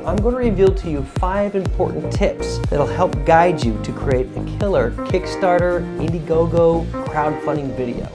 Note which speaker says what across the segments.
Speaker 1: I'm going to reveal to you 5 important tips that'll help guide you to create a killer Kickstarter, Indiegogo, crowdfunding video.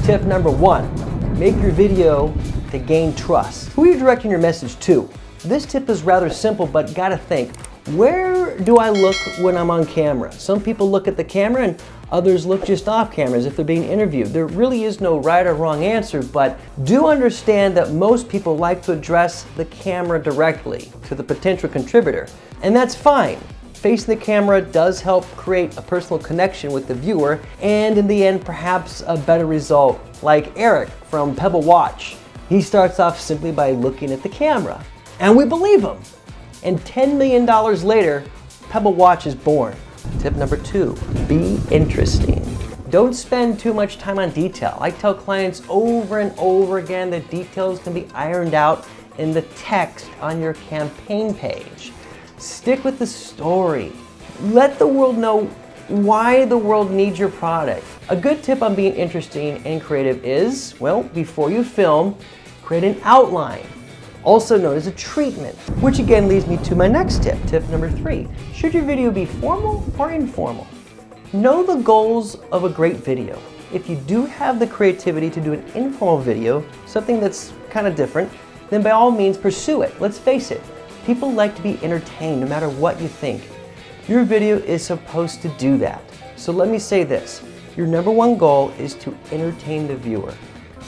Speaker 1: Tip number 1, make your video to gain trust. Who are you directing your message to? This tip is rather simple, but gotta think, where do I look when I'm on camera? Some people look at the camera and others look just off camera as if they're being interviewed. There really is no right or wrong answer, but do understand that most people like to address the camera directly to the potential contributor, and that's fine. Facing the camera does help create a personal connection with the viewer, and in the end, perhaps a better result, like Eric from Pebble Watch. He starts off simply by looking at the camera, and we believe him. And $10 million later, Pebble Watch is born. Tip number 2, be interesting. Don't spend too much time on detail. I tell clients over and over again that details can be ironed out in the text on your campaign page. Stick with the story. Let the world know why the world needs your product. A good tip on being interesting and creative is, well, before you film, create an outline, also known as a treatment, which again leads me to my next tip. Tip number 3, should your video be formal or informal? Know the goals of a great video. If you do have the creativity to do an informal video, something that's kind of different, then by all means pursue it. Let's face it, people like to be entertained no matter what you think. Your video is supposed to do that. So let me say this, your number 1 goal is to entertain the viewer,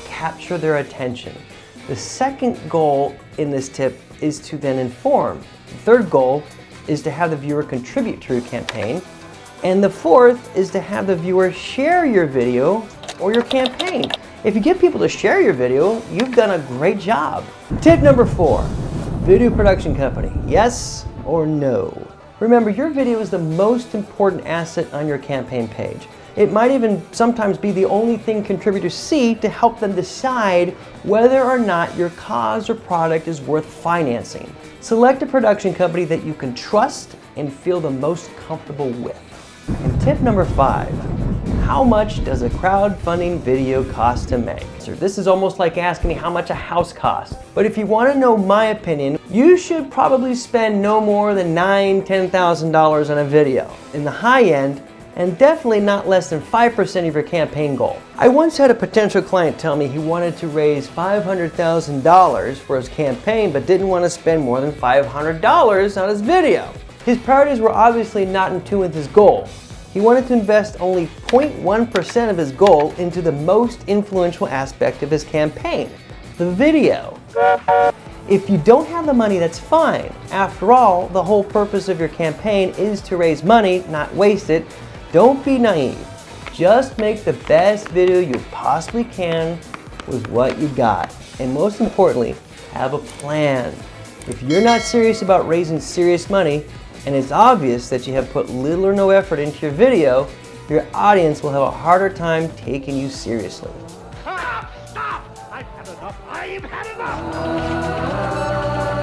Speaker 1: capture their attention. The second goal in this tip is to then inform. The third goal is to have the viewer contribute to your campaign. And the fourth is to have the viewer share your video or your campaign. If you get people to share your video, you've done a great job. Tip number 4, video production company, yes or no? Remember, your video is the most important asset on your campaign page. It might even sometimes be the only thing contributors see to help them decide whether or not your cause or product is worth financing. Select a production company that you can trust and feel the most comfortable with. And tip number 5, how much does a crowdfunding video cost to make? So this is almost like asking me how much a house costs. But if you want to know my opinion, you should probably spend no more than $9,000 to $10,000 on a video. In the high end, and definitely not less than 5% of your campaign goal. I once had a potential client tell me he wanted to raise $500,000 for his campaign but didn't want to spend more than $500 on his video. His priorities were obviously not in tune with his goal. He wanted to invest only 0.1% of his goal into the most influential aspect of his campaign, the video. If you don't have the money, that's fine. After all, the whole purpose of your campaign is to raise money, not waste it. Don't be naive. Just make the best video you possibly can with what you got. And most importantly, have a plan. If you're not serious about raising serious money, and it's obvious that you have put little or no effort into your video, your audience will have a harder time taking you seriously.
Speaker 2: Stop! I've had enough! I've had enough!